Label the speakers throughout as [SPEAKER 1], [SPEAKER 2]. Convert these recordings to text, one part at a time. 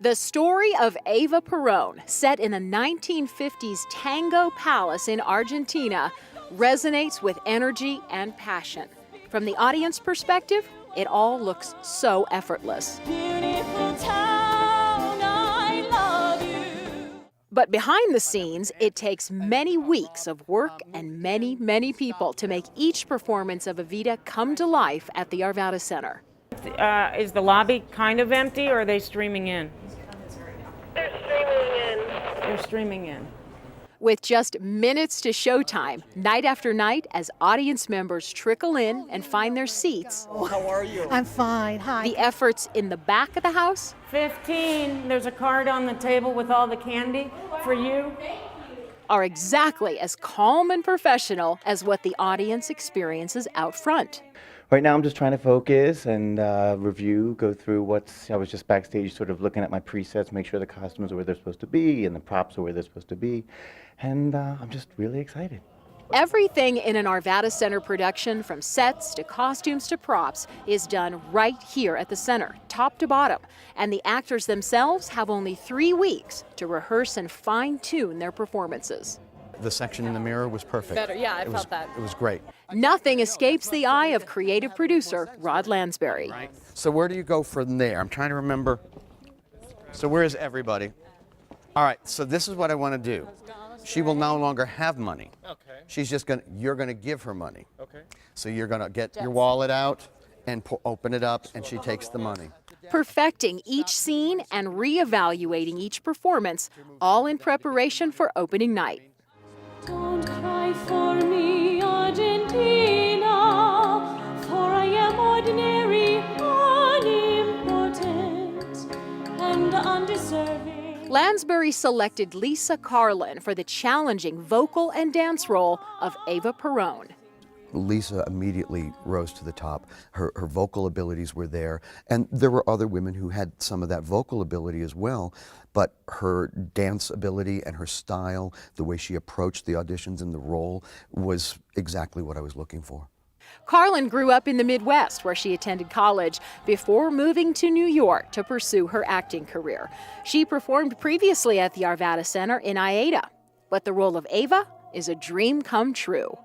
[SPEAKER 1] The story of Eva Perón, set in a 1950s tango palace in Argentina, resonates with energy and passion. From the audience perspective, it all looks so effortless.
[SPEAKER 2] Beautiful town, I love you.
[SPEAKER 1] But behind the scenes, it takes many weeks of work and many, many people to make each performance of Evita come to life at the Arvada Center.
[SPEAKER 3] Is the lobby kind of empty, or are they streaming in?
[SPEAKER 4] They're streaming in.
[SPEAKER 3] They're streaming in.
[SPEAKER 1] With just minutes to showtime, night after night, as audience members trickle in and find their seats.
[SPEAKER 5] How are you?
[SPEAKER 6] I'm fine. Hi.
[SPEAKER 1] The efforts in the back of the house
[SPEAKER 3] 15, there's a card on the table with all the candy for you.
[SPEAKER 1] are exactly as calm and professional as what the audience experiences out front.
[SPEAKER 7] Right now I'm just trying to focus and review, go through I was just backstage sort of looking at my presets, make sure the costumes are where they're supposed to be and the props are where they're supposed to be. And I'm just really excited.
[SPEAKER 1] Everything in an Arvada Center production, from sets to costumes to props, is done right here at the center, top to bottom. And the actors themselves have only 3 weeks to rehearse and fine-tune their performances.
[SPEAKER 5] The section in the mirror was perfect.
[SPEAKER 1] Better, yeah, I felt that.
[SPEAKER 5] It was great.
[SPEAKER 1] Nothing escapes the eye of creative producer Rod Lansberry.
[SPEAKER 5] So where do you go from there? I'm trying to remember. So where is everybody? All right, so this is what I want to do. She will no longer have money.
[SPEAKER 8] Okay.
[SPEAKER 5] She's just you're gonna give her money.
[SPEAKER 8] Okay.
[SPEAKER 5] So you're gonna get your wallet out and open it up, and she takes the money.
[SPEAKER 1] Perfecting each scene and reevaluating each performance, all in preparation for opening night.
[SPEAKER 2] Don't cry for me, Argentina, for I am ordinary, unimportant, and undeserving.
[SPEAKER 1] Lansberry selected Lisa Carlin for the challenging vocal and dance role of Eva Perón.
[SPEAKER 5] Lisa immediately rose to the top. Her vocal abilities were there, and there were other women who had some of that vocal ability as well, but her dance ability and her style, the way she approached the auditions and the role, was exactly what I was looking for.
[SPEAKER 1] Carlin grew up in the Midwest, where she attended college, before moving to New York to pursue her acting career. She performed previously at the Arvada Center in Aida, but the role of Eva is a dream come true.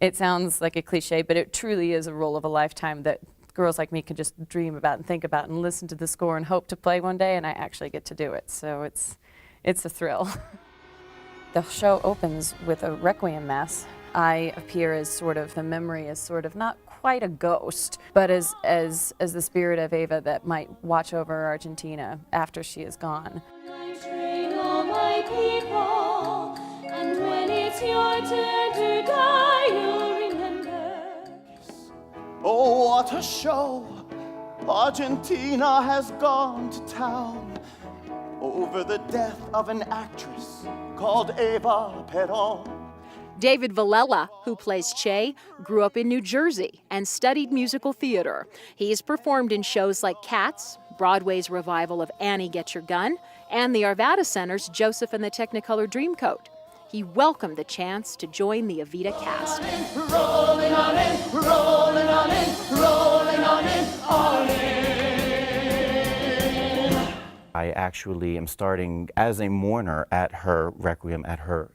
[SPEAKER 9] It sounds like a cliche, but it truly is a role of a lifetime that girls like me can just dream about and think about and listen to the score and hope to play one day, and I actually get to do it. So it's a thrill. The show opens with a requiem mass. I appear as sort of, the memory is sort of not quite a ghost, but as the spirit of Eva that might watch over Argentina after she is gone.
[SPEAKER 2] I train all my people, and when it's your turn to die, you'll remember.
[SPEAKER 10] Oh, what a show! Argentina has gone to town over the death of an actress called Eva Perón.
[SPEAKER 1] David Villela, who plays Che, grew up in New Jersey and studied musical theater. He's performed in shows like Cats, Broadway's revival of Annie Get Your Gun, and the Arvada Center's Joseph and the Technicolor Dreamcoat. He welcomed the chance to join the Evita cast.
[SPEAKER 2] Rolling on in, rolling on in, rolling on in, on in.
[SPEAKER 7] I actually am starting as a mourner at her requiem, at her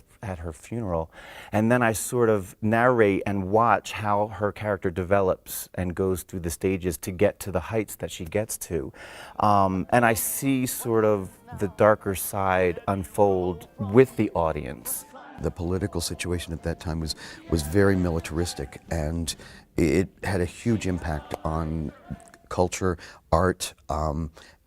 [SPEAKER 7] funeral, and then I sort of narrate and watch how her character develops and goes through the stages to get to the heights that she gets to. And I see sort of the darker side unfold with the audience.
[SPEAKER 5] The political situation at that time was very militaristic, and it had a huge impact on culture, art,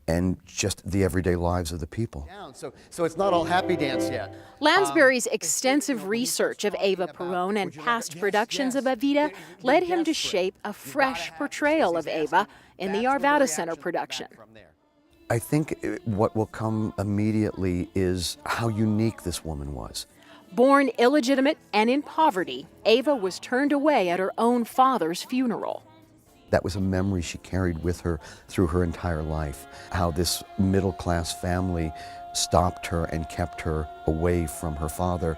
[SPEAKER 5] and just the everyday lives of the people.
[SPEAKER 10] So it's not all happy dance yet.
[SPEAKER 1] Lansberry's extensive research of Eva Perón and past productions of Evita led him to shape a fresh portrayal of Eva in the Arvada Center production.
[SPEAKER 5] I think what will come immediately is how unique this woman was.
[SPEAKER 1] Born illegitimate and in poverty, Eva was turned away at her own father's funeral.
[SPEAKER 5] That was a memory she carried with her through her entire life, how this middle-class family stopped her and kept her away from her father.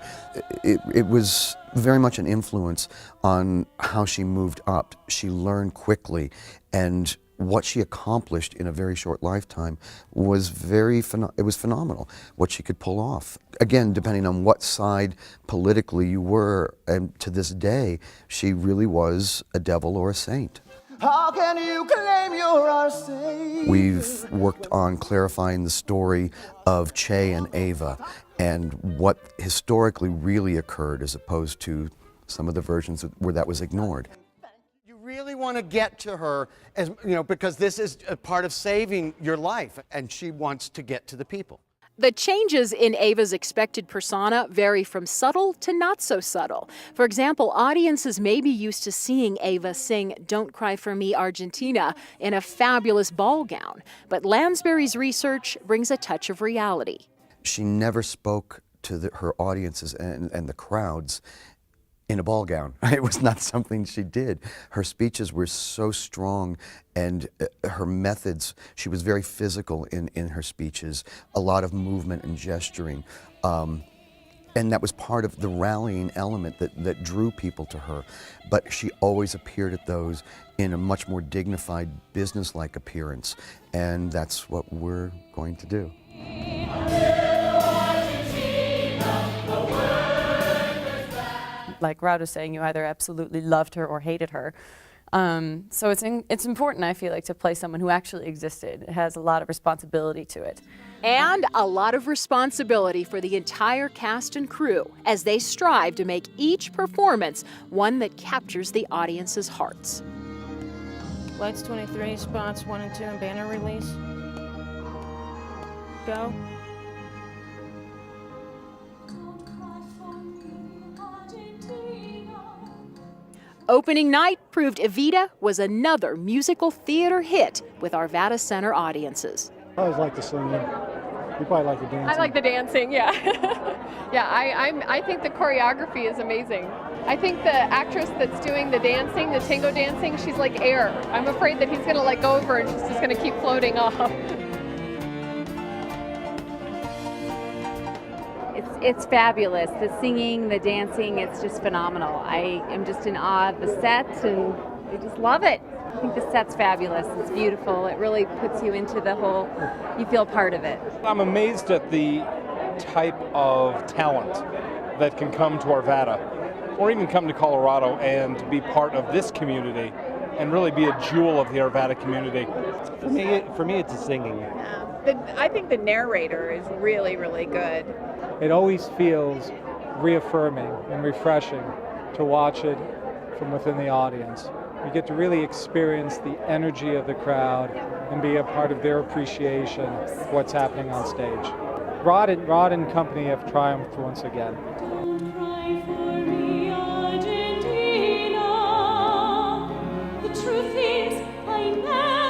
[SPEAKER 5] It was very much an influence on how she moved up. She learned quickly, and what she accomplished in a very short lifetime was it was phenomenal, what she could pull off. Again, depending on what side politically you were, and to this day, she really was a devil or a saint.
[SPEAKER 10] How can you claim you're our savior?
[SPEAKER 5] We've worked on clarifying the story of Che and Eva and what historically really occurred as opposed to some of the versions where that was ignored.
[SPEAKER 6] You really want to get to her, as you know, because this is a part of saving your life, and she wants to get to the people.
[SPEAKER 1] The changes in Eva's expected persona vary from subtle to not so subtle. For example, audiences may be used to seeing Eva sing Don't Cry for Me, Argentina in a fabulous ball gown. But Lansberry's research brings a touch of reality.
[SPEAKER 5] She never spoke to her audiences and the crowds in a ball gown. It was not something she did. Her speeches were so strong, and her methods, she was very physical in her speeches, a lot of movement and gesturing. And that was part of the rallying element that drew people to her. But she always appeared at those in a much more dignified, business-like appearance. And that's what we're going to do.
[SPEAKER 9] Like Rod was saying, you either absolutely loved her or hated her. So it's important, I feel like, to play someone who actually existed. It has a lot of responsibility to it.
[SPEAKER 1] And a lot of responsibility for the entire cast and crew as they strive to make each performance one that captures the audience's hearts.
[SPEAKER 3] Lights 23, spots 1 and 2, and banner release. Go.
[SPEAKER 1] Opening night proved Evita was another musical theater hit with Arvada Center audiences.
[SPEAKER 8] I always like the singing. You probably like the dancing.
[SPEAKER 11] I like the dancing, yeah. Yeah, I think the choreography is amazing. I think the actress that's doing the dancing, the tango dancing, she's like air. I'm afraid that he's going to let go of her and she's just going to keep floating off.
[SPEAKER 12] It's fabulous. The singing, the dancing, it's just phenomenal. I am just in awe of the set, and I just love it. I think the set's fabulous. It's beautiful. It really puts you into the whole, you feel part of it.
[SPEAKER 13] I'm amazed at the type of talent that can come to Arvada, or even come to Colorado and be part of this community and really be a jewel of the Arvada community.
[SPEAKER 14] For me, it's the singing.
[SPEAKER 11] I think the narrator is really, really good.
[SPEAKER 8] It always feels reaffirming and refreshing to watch it from within the audience. You get to really experience the energy of the crowd and be a part of their appreciation of what's happening on stage. Rod and company have triumphed once again.
[SPEAKER 2] Don't cry for me, Argentina. The truth is, I never